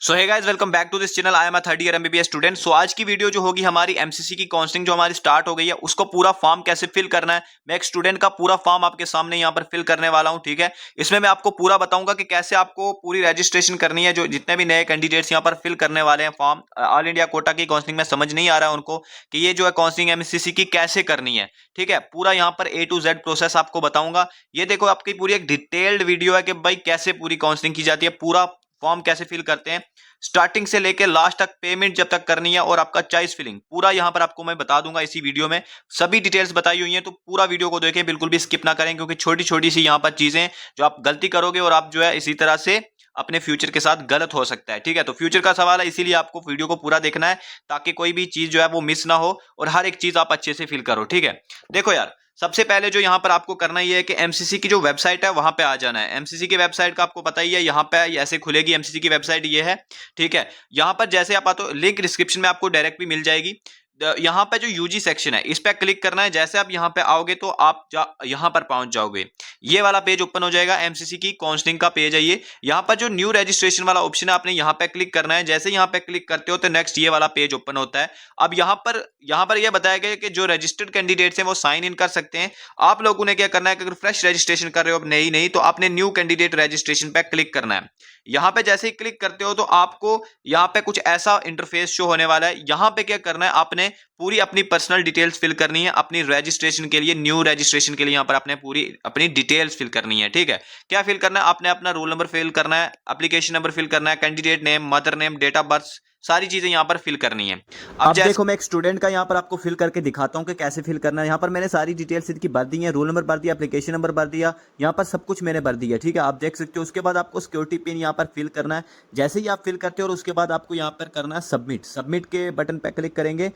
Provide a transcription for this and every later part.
So hey guys, welcome back to this channel. I am a third year MBBS student. So आज की video जो होगी हमारी MCC की काउंसलिंग जो हमारी स्टार्ट हो गई है, उसको पूरा फॉर्म कैसे फिल करना है। मैं एक स्टूडेंट का पूरा फॉर्म आपके सामने यहाँ पर फिल करने वाला हूँ, ठीक है। इसमें मैं आपको पूरा बताऊंगा कि कैसे आपको पूरी रजिस्ट्रेशन करनी है। जो जितने भी नए कैंडिडेट्स यहाँ पर फिल करने वाले हैं फॉर्म ऑल इंडिया कोटा की काउंसलिंग में, समझ नहीं आ रहा है उनको कि ये जो है काउंसलिंग एमसीसी की कैसे करनी है, ठीक है। पूरा यहाँ पर A to Z प्रोसेस आपको बताऊंगा। ये देखो, आपकी पूरी एक डिटेल्ड वीडियो है कि भाई कैसे पूरी काउंसलिंग की जाती है, पूरा फॉर्म कैसे फिल करते हैं, स्टार्टिंग से लेके लास्ट तक, पेमेंट जब तक करनी है और आपका चॉइस फिलिंग, पूरा यहां पर आपको मैं बता दूंगा। इसी वीडियो में सभी डिटेल्स बताई हुई हैं, तो पूरा वीडियो को देखें, बिल्कुल भी स्किप ना करें, क्योंकि छोटी छोटी सी यहां पर चीजें जो आप गलती करोगे और आप जो है इसी तरह से अपने फ्यूचर के साथ गलत हो सकता है, ठीक है। तो फ्यूचर का सवाल है, इसीलिए आपको वीडियो को पूरा देखना है ताकि कोई भी चीज जो है वो मिस ना हो और हर एक चीज आप अच्छे से फिल करो, ठीक है। देखो यार, सबसे पहले जो यहाँ पर आपको करना ही है कि एमसीसी की जो वेबसाइट है वहां पे आ जाना है। एमसीसी की वेबसाइट का आपको पता ही है, यहाँ पे ऐसे खुलेगी एमसीसी की वेबसाइट, ये है, ठीक है। यहाँ पर जैसे आप आते हो, लिंक डिस्क्रिप्शन में आपको डायरेक्ट भी मिल जाएगी। यहाँ पे जो यूजी सेक्शन है, इस पे क्लिक करना है। जैसे आप यहाँ पे आओगे तो आप यहाँ पर पहुंच जाओगे, ये वाला पेज ओपन हो जाएगा। एमसीसी की काउंसलिंग का पेज है ये। यहाँ पर जो न्यू रजिस्ट्रेशन वाला ऑप्शन है, आपने यहाँ पे क्लिक करना है। जैसे यहाँ पे क्लिक करते हो तो नेक्स्ट ये वाला पेज ओपन होता है। अब यहाँ पर यह बताया गया कि जो रजिस्टर्ड कैंडिडेट्स हैं वो साइन इन कर सकते हैं। आप लोगों ने क्या करना है कि अगर फ्रेश रजिस्ट्रेशन कर रहे हो, अब नहीं तो आपने न्यू कैंडिडेट रजिस्ट्रेशन पे क्लिक करना है। यहाँ पे जैसे ही क्लिक करते हो तो आपको यहाँ पे कुछ ऐसा इंटरफेस शो होने वाला है। यहाँ पे क्या करना है, आपने पूरी अपनी पर्सनल डिटेल्स फिल करनी है अपनी रजिस्ट्रेशन के लिए, न्यू रजिस्ट्रेशन के लिए। यहाँ पर आपने पूरी अपनी डिटेल्स फिल करनी है, ठीक है। क्या फिल करना है, आपने अपना रोल नंबर फिल करना है, एप्लीकेशन नंबर फिल करना है, candidate name, mother name, date of birth, सारी चीजें यहाँ पर फिल करनी है। अब देखो, मैं एक स्टूडेंट का यहाँ पर आपको फिल करके दिखाता हूँ कि कैसे फिल करना है। यहाँ पर मैंने सारी डिटेल्स इनकी भर दी है, रोल नंबर भर दिया, एप्लीकेशन नंबर भर दिया, यहाँ पर सब कुछ मैंने भर दिया, ठीक है। आप देख सकते हो। उसके बाद आपको सिक्योरिटी पिन यहाँ पर फिल करना है। जैसे ही आप फिल करते हो और उसके बाद आपको यहाँ पर करना है सबमिट। सबमिट के बटन पर क्लिक करेंगे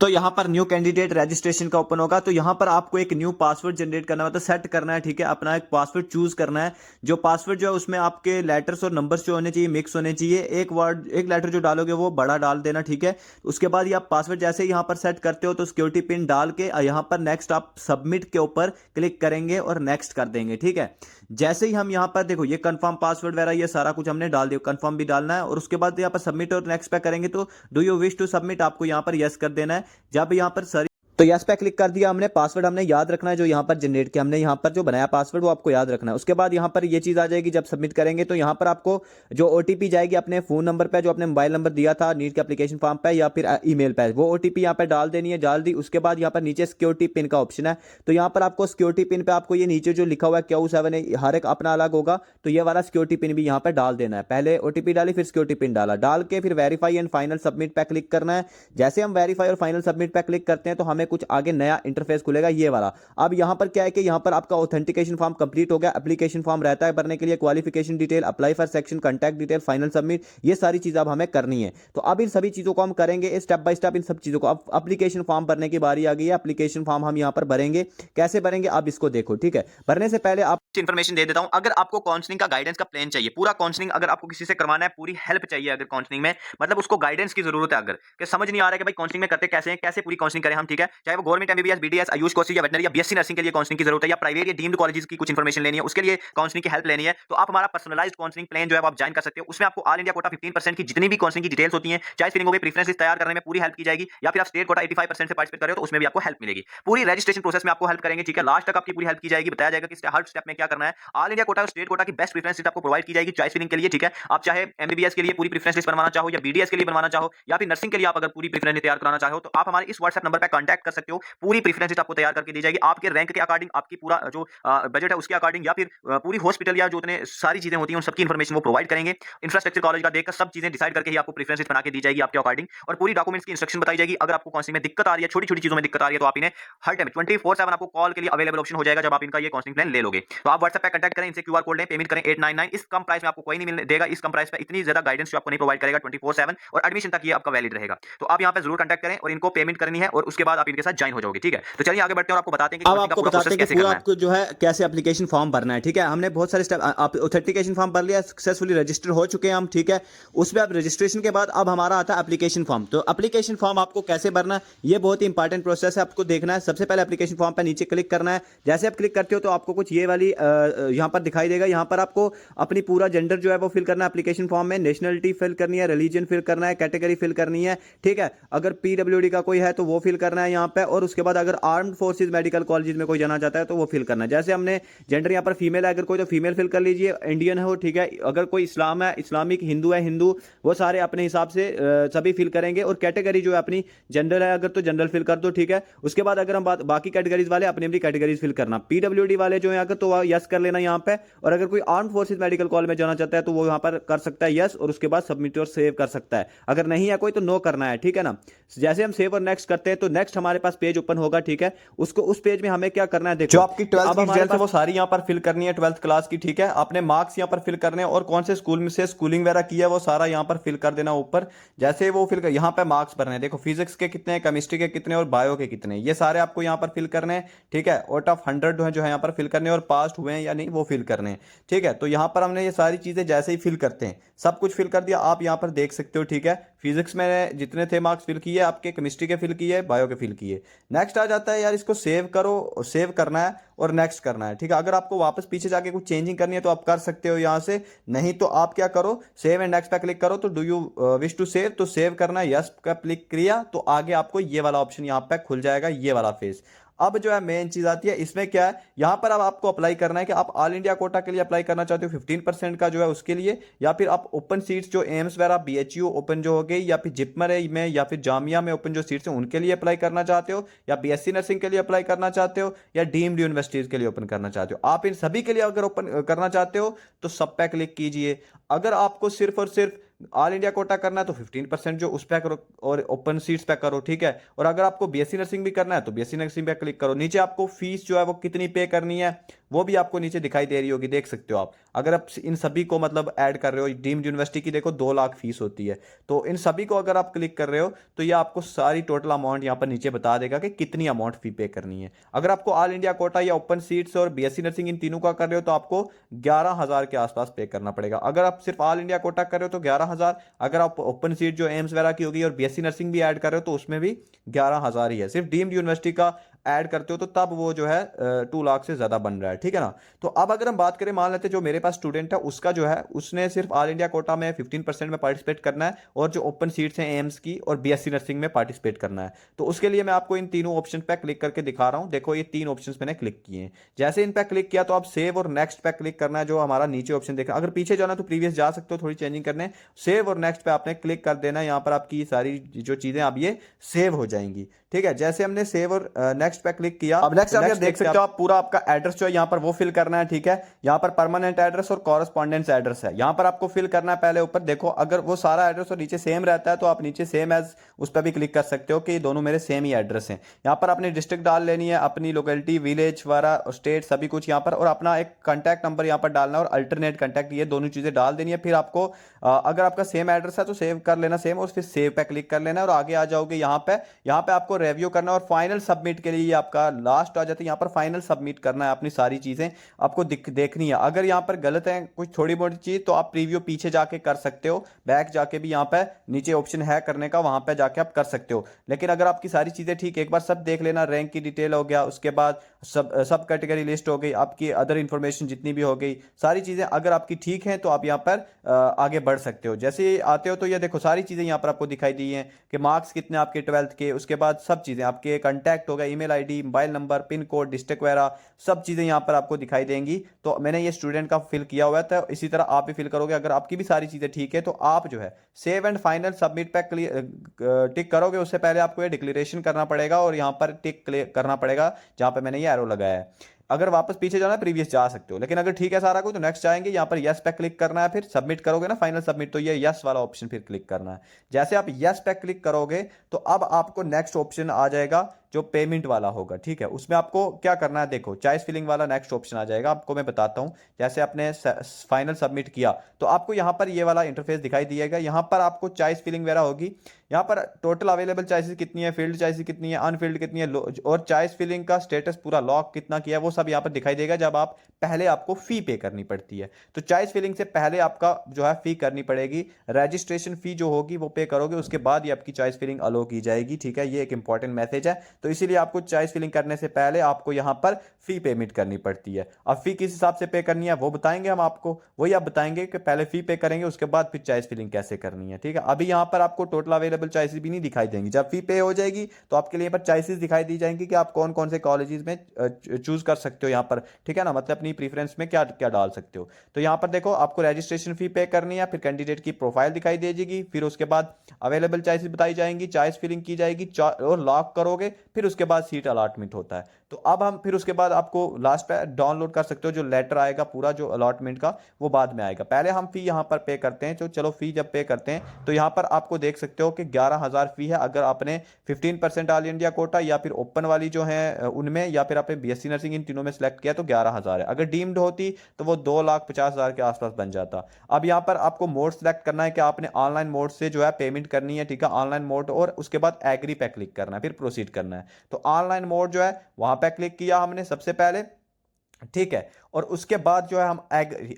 तो यहाँ पर न्यू कैंडिडेट रजिस्ट्रेशन का ओपन होगा। तो यहाँ पर आपको एक न्यू पासवर्ड जनरेट करना है, मतलब सेट करना है, ठीक है। अपना एक पासवर्ड चूज करना है। जो पासवर्ड जो है उसमें आपके लेटर्स और नंबर्स जो होने चाहिए मिक्स होने चाहिए। एक लेटर जो डालोगे वो बड़ा डाल देना, ठीक है। उसके बाद ये आप पासवर्ड जैसे ही यहाँ पर सेट करते हो तो सिक्योरिटी पिन डाल के यहाँ पर नेक्स्ट आप सबमिट के ऊपर क्लिक करेंगे और नेक्स्ट कर देंगे, ठीक है। जैसे ही हम यहाँ पर देखो, ये कंफर्म पासवर्ड वगैरह ये सारा कुछ हमने डाल दिया, कंफर्म भी डालना है। और उसके बाद यहाँ पर सबमिट और नेक्स्ट पे करेंगे तो do you wish to submit, आपको यहाँ पर यस कर देना है। जब यहाँ पर सर तो यस पे क्लिक कर दिया हमने। पासवर्ड हमने याद रखना है, जो यहाँ पर जनरेट किया हमने, यहाँ पर जो बनाया पासवर्ड वो आपको याद रखना है। उसके बाद यहाँ पर ये चीज़ आ जाएगी, जब सबमिट करेंगे तो यहाँ पर आपको जो ओटीपी जाएगी अपने फ़ोन नंबर पे, जो अपने मोबाइल नंबर दिया था नीट के एप्लीकेशन फॉर्म पे या फिर ईमेल पे, वो ओटीपी यहाँ पर डाल देनी है। डाल दी, उसके बाद यहाँ पर नीचे सिक्योरिटी पिन का ऑप्शन है। तो यहाँ पर आपको सिक्योरिटी पिन पे आपको ये नीचे जो लिखा हुआ है Q7 है, हर एक अपना अलग होगा, तो ये वाला सिक्योरिटी पिन भी यहाँ पर डाल देना है। पहले ओटीपी डाली, फिर सिक्योरिटी पिन डाला, डाल के फिर वेरीफाई एंड फाइनल सबमिट पे क्लिक करना है। जैसे हम वेरीफाई और फाइनल सबमिट पे क्लिक करते हैं तो हमें कुछ आगे नया इंटरफेस खुलेगा, ये वाला। अब यहां पर क्या है कि यहां पर आपका ऑथेंटिकेशन फॉर्म कंप्लीट हो गया। एप्लीकेशन फॉर्म रहता है भरने के लिए, qualification detail, apply for section, contact detail, final submit, ये सारी चीजें अब हमें करनी है। तो अब इन सभी चीजों को हम करेंगे स्टेप बाय स्टेप, इन सब चीजों को। अब एप्लीकेशन फॉर्म भरने की बारी आ गई है। एप्लीकेशन फॉर्म हम यहां पर भरेंगे। कैसे भरेंगे आप इसको देखो, ठीक है। भरने से पहले आप इन्फॉर्मेशन दे देता हूं। अगर आपको काउंसलिंग का गाइडेंस का प्लान चाहिए, पूरा काउंसलिंग अगर आपको किसी से करवाना है, पूरी हेल्प चाहिए अगर काउंसलिंग में, मतलब उसको गाइडेंस की जरूरत है, अगर कि समझ नहीं आ रहा है कि भाई काउंसलिंग में करते कैसे हैं, कैसे पूरी काउंसलिंग करें हम, ठीक है। चाहे वो government MBBS, BDS, Ayush course या वेटनरी या बीएससी नर्सिंग के लिए काउंसलिंग की जरूरत है, या प्राइवेट या डीम्ड कॉलेजेस की कुछ इन्फॉर्मेशन लेनी है, उसके लिए काउंसलिंग की हेल्प लेनी है, तो आप हमारा पर्सनलाइज्ड काउंसलिंग प्लान जो है आप ज्वाइन कर सकते हो। उसमें आपको ऑल इंडिया कोटा 15% की जितनी भी काउंसलिंग की डिटेल्स होती हैं, चाहे फिलिंग हो गई, प्रेफरेंस लिस्ट तैयार करने में पूरी हेल्प की जाएगी, या फिर आप स्टेट कोटा 85% से पार्टिसिपेट कर रहे हो तो उसमें भी आपको हेल्प मिलेगी। पूरी रजिस्ट्रेशन प्रोसेस में आपको हेल्प करेंगे, ठीक है। लास्ट तक आपकी पूरी हेल्प की जाएगी, बताया जाएगा कि हर स्टेप में क्या करना है। ऑल इंडिया कोटा और स्टेट कोटा की बेस्ट प्रेफरेंस लिस्ट आपको प्रोवाइड की जाएगी चॉइस फिलिंग के लिए, ठीक है। आप चाहे एमबीबीएस के लिए पूरी प्रेफरेंस लिस्ट बनवाना चाहो, या बीडीएस के लिए बनवाना चाहो, या फिर नर्सिंग के लिए आप अगर पूरी प्रेफरेंस तैयार कराना चाहो, तो आप हमारे इस व्हाट्सएप नंबर पर कांटेक्ट कर सकते हो। पूरी प्रेफरेंस लिस्ट आपको तैयार करके दी जाएगी, आपके रैंक के अकॉर्डिंग, आपकी पूरा जो बजट है उसके अकॉर्डिंग, या फिर पूरी हॉस्पिटल या जो उतने सारी चीजें होती हैं उन सबकी इन्फॉर्मेशन वो प्रोवाइड करेंगे। इंफ्रास्ट्रक्चर कॉलेज का देखकर सब चीजें डिसाइड करके ही आपको प्रेफरेंस लिस्ट बना के दी जाएगी आपके अकॉर्डिंग, और पूरी डॉक्यूमेंट्स की इंस्ट्रक्शन बताई जाएगी। अगर आपको काउंसलिंग में दिक्कत आ रही है, छोटी छोटी चीजों में दिक्कत आ रही है, तो आप इन्हें हर टाइम 24/7 आपको कॉल के लिए अवेलेबल ऑप्शन हो जाएगा जब आप इनका ये काउंसलिंग प्लान ले लोगे। तो आप व्हाट्सएप पे कांटेक्ट करें, इनसे क्यूआर कोड लें, पेमेंट करें 899। इस कम प्राइस में आपको कोई नहीं मिलने देगा, इस कम प्राइस पे इतनी ज्यादा गाइडेंस जो आपको नहीं प्रोवाइड करेगा 24/7, और एडमिशन तक ये आपका वैलिड रहेगा। तो आप यहाँ पे जरूर कांटेक्ट करें और इनको पेमेंट करनी है, और उसके बाद आप इनके साथ ज्वाइन हो जाओगे, ठीक है। तो चलिए आगे बढ़ते हैं और आपको बताते हैं कि अब आपको बताते हैं कि पूरा आपको जो है कैसे एप्लीकेशन फॉर्म भरना है, ठीक है। हमने बहुत सारे स्टेप, आप ऑथेंटिकेशन फॉर्म भर लिया, सक्सेसफुली रजिस्टर हो चुके हैं हम, ठीक है। उसमें आप रजिस्ट्रेशन के बाद अब हमारा आता है एप्लीकेशन फॉर्म। तो एप्लीकेशन फॉर्म आपको कैसे भरना है, ये बहुत ही इंपॉर्टेंट प्रोसेस है, आपको देखना है। सबसे पहले एप्लीकेशन फॉर्म पर नीचे क्लिक करना है। जैसे आप क्लिक करते हो तो आपको कुछ ये वाली यहाँ पर दिखाई देगा। यहाँ पर आपको अपनी पूरा जेंडर जो है वो फिल करना है एप्लीकेशन फॉर्म में, नेशनलिटी फिल करनी है, रिलीजन फिल करना है, कैटेगरी फिल करनी है, ठीक है। अगर पीडब्ल्यूडी का कोई है तो वो फिल करना है यहाँ पे, और उसके बाद अगर आर्म्ड फोर्सेज मेडिकल कॉलेज में कोई जाना चाहता है तो वो फिल करना है। जैसे हमने जेंडर यहाँ पर फीमेल है अगर कोई तो फीमेल फिल कर लीजिए, इंडियन हो, ठीक है। अगर कोई इस्लाम है, इस्लामिक, हिंदू है, हिंदू, वो सारे अपने हिसाब से सभी फिल करेंगे। और कैटेगरी जो है अपनी जनरल है अगर तो जनरल फिल कर दो, ठीक है। उसके बाद अगर हम बाकी कैटेगरीज वाले अपनी अपनी कैटेगरीज फिल करना, पीडब्ल्यूडी वाले जो है अगर तो यस कर लेना यहाँ पे। और अगर कोई आर्म फोर्सेज मेडिकल कॉलेज में जाना चाहता है तो वो यहाँ पर कर सकता है यस, और उसके बाद सबमिट और सेव कर सकता है। अगर नहीं है कोई तो नो करना है, ठीक है ना। जैसे हम सेव और नेक्स्ट करते हैं तो नेक्स्ट हमारे पास पेज ओपन होगा, ठीक है। उसको उस पेज में हमें क्या करना है, देखो जो आपकी 12th की हमारे रिजल्ट है पास वो सारी यहाँ पर फिल करनी है 12th क्लास की, ठीक है। आपने मार्क्स यहाँ पर फिल करने हैं और कौन से स्कूल में से स्कूलिंग वगैरह की है वो सारा यहाँ पर फिल कर देना ऊपर। जैसे वो फिल कर यहाँ पे मार्क्स भरने हैं, देखो फिजिक्स के कितने, केमिस्ट्री के कितने और बायो के कितने, ये सारे आपको यहाँ पर फिल करने हैं, ठीक है। आउट ऑफ 100 जो है यहाँ पर फिल करने हैं, और पास हुए हैं या नहीं वो फिल करने हैं, ठीक है। तो यहाँ पर हमने ये सारी चीजें जैसे ही फिल करते हैं सब कुछ फिल कर दिया, आप यहाँ पर देख सकते हो, ठीक है। फिजिक्स में जितने थे मार्क्स फिल किए आपके, केमिस्ट्री के फिल किए, बायो के फिल किए। नेक्स्ट आ जाता है यार, इसको सेव करो, सेव करना है और नेक्स्ट करना है, ठीक है। अगर आपको वापस पीछे जाके कुछ चेंजिंग करनी है तो आप कर सकते हो यहाँ से, नहीं तो आप क्या करो, सेव एंड नेक्स्ट पे क्लिक करो। तो do you wish to save, तो सेव करना है, यस का क्लिक किया तो आगे आपको ये वाला ऑप्शन यहाँ पे खुल जाएगा, ये वाला फेस। अब जो है मेन चीज आती है इसमें, क्या है यहां पर अब आपको अप्लाई करना है कि आप ऑल इंडिया कोटा के लिए अप्लाई करना चाहते हो 15% का जो है उसके लिए, या फिर आप ओपन सीट्स जो एम्स वगैरह बीएचयू ओपन जो हो गई, या फिर जिपमर में या फिर जामिया में ओपन जो सीट्स हैं उनके लिए अप्लाई करना चाहते हो, या बीएससी नर्सिंग के लिए अप्लाई करना चाहते हो, या डीम्ड यूनिवर्सिटीज के लिए ओपन करना चाहते हो। आप इन सभी के लिए अगर ओपन करना चाहते हो तो सब पे क्लिक कीजिए। अगर आपको सिर्फ और सिर्फ ऑल इंडिया कोटा करना है तो 15% जो उस पर करो और ओपन सीट्स पे करो, ठीक है। और अगर आपको बीएससी नर्सिंग भी करना है तो बीएससी नर्सिंग पे क्लिक करो। नीचे आपको फीस जो है वो कितनी पे करनी है वो भी आपको नीचे दिखाई दे रही होगी, देख सकते हो आप। अगर आप इन सभी को मतलब ऐड कर रहे हो, डीम्ड यूनिवर्सिटी की देखो 2 लाख फीस होती है, तो इन सभी को अगर आप क्लिक कर रहे हो तो ये आपको सारी टोटल अमाउंट यहाँ पर नीचे बता देगा कि कितनी अमाउंट फी पे करनी है। अगर आपको ऑल इंडिया कोटा या ओपन सीट्स और बीएससी नर्सिंग इन तीनों का कर रहे हो तो आपको 11,000 के आसपास पे करना पड़ेगा। अगर आप सिर्फ ऑल इंडिया कोटा कर रहे हो तो 11,000, अगर आप ओपन सीट जो एम्स वगैरह की होगी और बीएससी नर्सिंग भी ऐड कर रहे हो तो उसमें भी 11,000 ही है। सिर्फ डीम्ड यूनिवर्सिटी का ऐड करते हो तो तब वो जो है 2 लाख से ज्यादा बन रहा है, ठीक है ना। तो अब अगर हम बात करें, मान लेते जो मेरे पास स्टूडेंट है उसका जो है उसने सिर्फ ऑल इंडिया कोटा में 15% में पार्टिसिपेट करना है, और जो ओपन सीट्स हैं एम्स की और बीएससी नर्सिंग में पार्टिसिपेट करना है। तो उसके लिए मैं आपको इन तीनों ऑप्शन पे क्लिक करके दिखा रहा हूं। देखो ये 3 ऑप्शन मैंने क्लिक किए हैं। जैसे इन पे क्लिक किया तो आप सेव और नेक्स्ट पे क्लिक करना है, जो हमारा नीचे ऑप्शन देखना। अगर पीछे जाना तो प्रीवियस जा सकते हो, थोड़ी चेंजिंग करने। सेव और नेक्स्ट पे आपने क्लिक कर देना है, यहाँ पर आपकी सारी जो चीजें अब ये सेव हो जाएंगी, ठीक है। जैसे हमने सेव और नेक्स्ट पे क्लिक किया, अब नेक्स्ट आप देख सकते हो आप पूरा आपका एड्रेस जो है यहाँ पर वो फिल करना है, ठीक है। यहाँ पर परमानेंट एड्रेस और कॉरेस्पॉन्डेंस एड्रेस है, यहाँ पर आपको फिल करना है पहले ऊपर। देखो अगर वो सारा एड्रेस और नीचे सेम रहता है तो आप नीचे सेम एज उस पर भी क्लिक कर सकते हो कि दोनों मेरे सेम ही एड्रेस हैं। यहाँ पर अपनी डिस्ट्रिक्ट डाल लेनी है, अपनी लोकेलिटी, विलेज वगैरह, स्टेट सभी कुछ यहाँ पर, और अपना एक कॉन्टैक्ट नंबर यहाँ पर डालना है और अल्टरनेट कॉन्टैक्ट, ये दोनों चीजें डाल देनी है। फिर आपको अगर आपका सेम एड्रेस है तो सेव कर लेना सेम, और फिर सेव पे क्लिक कर लेना और आगे आ जाओगे। यहाँ पे आपको रिव्यू करना और फाइनल सबमिट के लिए आपका लास्ट आ जाता है, यहाँ पर फाइनल सबमिट करना है। अपनी सारी चीजें आपको देखनी है। अगर यहाँ पर गलत है कुछ थोड़ी मोटी चीज तो आप प्रीव्यू पीछे जाके कर सकते हो, बैक जाके भी यहाँ पे नीचे ऑप्शन है करने का, वहां पे जाके आप कर सकते हो। लेकिन अगर आपकी सारी चीजें ठीक, एक बार सब देख लेना, रैंक की डिटेल हो गया, उसके बाद सब कैटेगरी लिस्ट हो गई, आपकी अदर इंफॉर्मेशन जितनी भी हो गई, सारी चीजें अगर आपकी ठीक है तो आप यहाँ पर आगे बढ़ सकते हो। जैसे आते हो तो ये देखो सारी चीजें यहाँ पर आपको दिखाई दी हैं कि मार्क्स कितने आपके 12th के, उसके बाद सब चीजें आपके कॉन्टैक्ट हो गए, email ID, mobile number, pin code, district वगैरह सब चीजें यहाँ पर आपको दिखाई देंगी। तो मैंने ये स्टूडेंट का फिल किया हुआ था, इसी तरह आप भी फिल करोगे। अगर आपकी भी सारी चीजें ठीक है तो आप जो है सेव एंड फाइनल सबमिट पे टिक करोगे। उससे पहले आपको ये डिक्लेरेशन करना पड़ेगा और यहाँ पर टिक करना पड़ेगा जहां पे मैंने ये एरो लगाया है। अगर वापस पीछे जाना है प्रीवियस जा सकते हो, लेकिन अगर ठीक है सारा कुछ तो नेक्स्ट जाएंगे, यहाँ पर यस पे क्लिक करना है। फिर सबमिट करोगे ना फाइनल सबमिट, तो ये यस वाला ऑप्शन फिर क्लिक करना है। जैसे आप यस पे क्लिक करोगे तो अब आपको नेक्स्ट ऑप्शन आ जाएगा जो पेमेंट वाला होगा, ठीक है। उसमें आपको क्या करना है, देखो चॉइस फिलिंग वाला नेक्स्ट ऑप्शन आ जाएगा, आपको मैं बताता हूं। जैसे आपने फाइनल सबमिट किया तो आपको यहाँ पर ये वाला इंटरफेस दिखाई दिएगा। यहाँ पर आपको चॉइस फिलिंग वगैरह होगी, यहाँ पर टोटल अवेलेबल चॉइसेस कितनी है, फील्ड चॉइसेस कितनी है, अनफील्ड कितनी है, और चॉइस फिलिंग का स्टेटस पूरा लॉक कितना किया है वो सब यहाँ पर दिखाई देगा। जब आप पहले आपको फी पे करनी पड़ती है तो चॉइस फिलिंग से पहले आपका जो है फी करनी पड़ेगी, रजिस्ट्रेशन फी जो होगी वो पे करोगे, उसके बाद ही आपकी चॉइस फिलिंग अलो की जाएगी, ठीक है। ये एक इंपॉर्टेंट मैसेज है, तो इसीलिए आपको चॉइस फिलिंग करने से पहले आपको यहाँ पर फी पेमेंट करनी पड़ती है। अब फी किस हिसाब से पे करनी है वो बताएंगे हम आपको, वही आप बताएंगे कि पहले फी पे करेंगे उसके बाद फिर चॉइस फिलिंग कैसे करनी है, ठीक है। अभी यहाँ पर आपको टोटल अवेलेबल चॉइसेस भी नहीं दिखाई देंगी, जब फी पे हो जाएगी तो आपके लिए यहाँ पर चॉइसेस दिखाई दी जाएंगी कि आप कौन कौन से कॉलेजेस में चूज कर सकते हो यहाँ पर, ठीक है ना, मतलब अपनी प्रीफरेंस में क्या क्या डाल सकते हो। तो यहाँ पर देखो आपको रजिस्ट्रेशन फी पे करनी है, फिर कैंडिडेट की प्रोफाइल दिखाई दे जाएगी, फिर उसके बाद अवेलेबल चॉइसेस बताई जाएंगी, चॉइस फिलिंग की जाएगी और लॉक करोगे, फिर उसके बाद सीट अलॉटमेंट होता है। तो अब हम फिर उसके बाद आपको लास्ट पे डाउनलोड कर सकते हो, जो लेटर आएगा पूरा जो अलॉटमेंट का वो बाद में आएगा, पहले हम फी यहाँ पर पे करते हैं। तो चलो फी जब पे करते हैं तो यहाँ पर आपको देख सकते हो कि 11,000 फी है। अगर आपने 15% ऑल इंडिया कोटा या फिर ओपन वाली जो है उनमें, या फिर आपने बीएससी नर्सिंग, इन तीनों में सेलेक्ट किया तो 11,000 है। अगर डीम्ड होती तो वो 2,50,000 के आसपास बन जाता। अब यहाँ पर आपको मोड सेलेक्ट करना है कि आपने ऑनलाइन मोड से जो है पेमेंट करनी है, ठीक है, ऑनलाइन मोड, और उसके बाद एग्री पे क्लिक करना है, फिर प्रोसीड करना है। तो ऑनलाइन मोड जो है वहां पे क्लिक किया हमने सबसे पहले, ठीक है, और उसके बाद जो है हम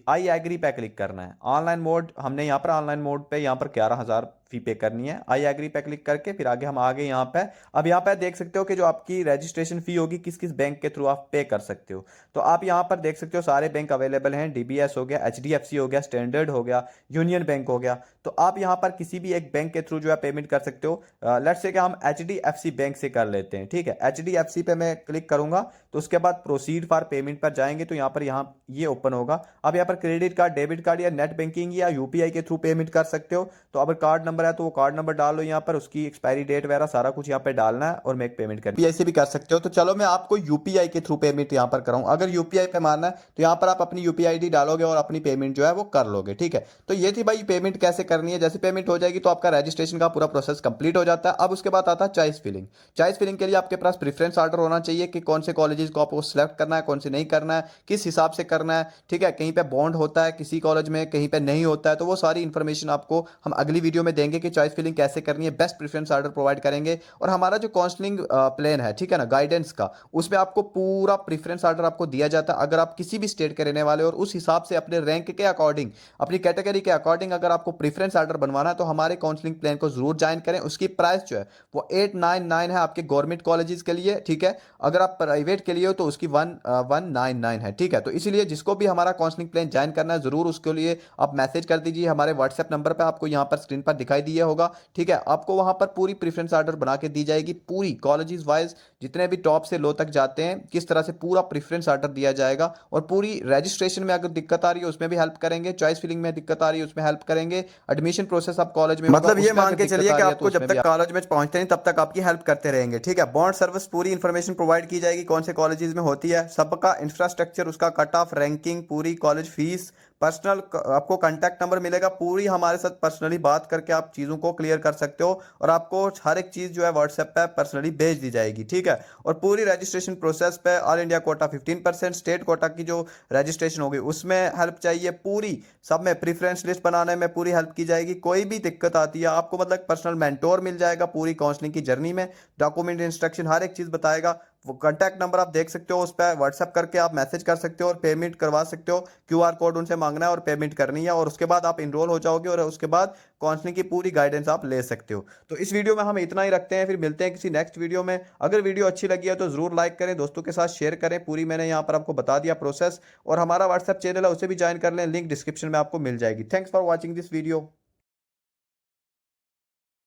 आई एग्री पे क्लिक करना है। ऑनलाइन मोड हमने यहाँ पर ऑनलाइन मोड पे यहाँ पर 11,000 फी पे करनी है, आई एग्री पे क्लिक करके फिर आगे हम आगे यहाँ पे, अब यहाँ पे देख सकते हो कि जो आपकी रजिस्ट्रेशन फी होगी किस किस बैंक के थ्रू आप पे कर सकते हो। तो आप यहाँ पर देख सकते हो सारे बैंक अवेलेबल हैं, डीबीएस हो गया, एचडीएफसी हो गया, स्टैंडर्ड हो गया, यूनियन बैंक हो गया। तो आप यहाँ पर किसी भी एक बैंक के थ्रू जो है पेमेंट कर सकते हो। लेट्स से कि हम एचडीएफसी बैंक से कर लेते हैं, ठीक है। एचडीएफसी पे मैं क्लिक करूंगा तो उसके बाद प्रोसीड फॉर पेमेंट पर जाएंगे तो यहाँ पर ये ओपन होगा। अब यहाँ पर क्रेडिट कार्ड, डेबिट कार्ड या नेट बैंकिंग या यूपीआई के थ्रू पेमेंट कर सकते हो। तो अगर कार्ड नंबर है तो वो कार्ड नंबर डाल लो, यहाँ पर उसकी एक्सपायरी डेट वगैरह सारा कुछ यहाँ पे डालना है और मेक पेमेंट करनी है। यूपीआई से भी कर सकते हो। तो चलो मैं आपको यूपीआई के थ्रू पेमेंट यहाँ पर कराऊं। अगर यूपीआई पे मारना है तो यहाँ पर आप अपनी यूपीआई आईडी डालोगे और अपनी पेमेंट जो है वो कर लोगे, ठीक है। तो ये थी भाई पेमेंट कैसे करनी है। जैसे पेमेंट हो जाएगी तो आपका रजिस्ट्रेशन का पूरा प्रोसेस कंप्लीट हो जाता है। अब उसके बाद आता है चॉइस फिलिंग। चॉइस फिलिंग के लिए आपके पास प्रेफरेंस ऑर्डर होना चाहिए कि कौन से कॉलेजेस को आपको सिलेक्ट करना है, कौन से नहीं करना है, किस हिसाब से करना है, ठीक है। कहीं पे बॉन्ड होता है किसी कॉलेज में, कहीं पे नहीं होता है, तो वो सारी इंफॉर्मेशन आपको हम अगली वीडियो में देंगे कि चॉइस फिलिंग कैसे करनी है, बेस्ट प्रेफरेंस ऑर्डर प्रोवाइड करेंगे। और हमारा जो काउंसलिंग प्लान है, ठीक है ना, गाइडेंस का, उसमें आपको पूरा प्रेफरेंस ऑर्डर आपको दिया जाता है। अगर आप किसी भी स्टेट के रहने वाले और उस हिसाब से अपने रैंक के अकॉर्डिंग, अपनी कैटेगरी के अकॉर्डिंग अगर आपको प्रेफरेंस ऑर्डर बनवाना है तो हमारे काउंसलिंग प्लान को जरूर ज्वाइन करें। उसकी प्राइस जो है वो 899 है आपके गवर्नमेंट कॉलेजेस के लिए, ठीक है। अगर आप प्राइवेट के लिए हो तो उसकी 199 है, ठीक है। तो इसीलिए जिसको भी हमारा काउंसलिंग प्लान ज्वाइन करना है जरूर उसके लिए आप मैसेज कर दीजिए हमारे व्हाट्सएप नंबर पे, आपको यहाँ पर स्क्रीन पर दिखाई दिया होगा, ठीक है। आपको वहां पर पूरी प्रेफरेंस ऑर्डर बना के दी जाएगी, पूरी कॉलेजेस वाइज जितने भी टॉप से लो तक जाते हैं किस तरह से पूरा प्रेफरेंस ऑर्डर दिया जाएगा। और पूरी रजिस्ट्रेशन में अगर दिक्कत आ रही है उसमें भी हेल्प करेंगे, चॉइस फिलिंग में दिक्कत आ रही है उसमें हेल्प करेंगे, एडमिशन प्रोसेस आप कॉलेज में मतलब ये मान के चलिए कि आपको जब तक कॉलेज में पहुंचते नहीं तब तक आपकी हेल्प करते रहेंगे, ठीक है। बॉन्ड सर्विस पूरी इंफॉर्मेशन प्रोवाइड की जाएगी कौन से कॉलेजेस में होती है, सबका इंफ्रास्ट्रक्चर, उसका कट ऑफ, रैंकिंग, पूरी कॉलेज फीस, पर्सनल आपको कांटेक्ट नंबर मिलेगा, पूरी हमारे साथ पर्सनली बात करके आप चीज़ों को क्लियर कर सकते हो। और आपको हर एक चीज़ जो है व्हाट्सएप पे पर्सनली भेज दी जाएगी, ठीक है। और पूरी रजिस्ट्रेशन प्रोसेस पे all India quota 15%, state quota की जो रजिस्ट्रेशन होगी उसमें हेल्प चाहिए, पूरी सब में प्रीफरेंस लिस्ट बनाने में पूरी हेल्प की जाएगी। कोई भी दिक्कत आती है आपको मतलब पर्सनल मेंटोर मिल जाएगा पूरी काउंसलिंग की जर्नी में, डॉक्यूमेंट इंस्ट्रक्शन हर एक चीज़ बताएगा। वो कॉन्टैक्ट नंबर आप देख सकते हो, उस पर व्हाट्सएप करके आप मैसेज कर सकते हो और पेमेंट करवा सकते हो। क्यूआर कोड उनसे मांगना है और पेमेंट करनी है और उसके बाद आप इनरोल हो जाओगे और उसके बाद काउंसलिंग की पूरी गाइडेंस आप ले सकते हो। तो इस वीडियो में हम इतना ही रखते हैं, फिर मिलते हैं किसी नेक्स्ट वीडियो में। अगर वीडियो अच्छी लगी है तो जरूर लाइक करें, दोस्तों के साथ शेयर करें। पूरी मैंने यहाँ पर आपको बता दिया प्रोसेस, और हमारा व्हाट्सएप चैनल है उसे भी ज्वाइन कर लें, लिंक डिस्क्रिप्शन में आपको मिल जाएगी। Thanks for watching this video.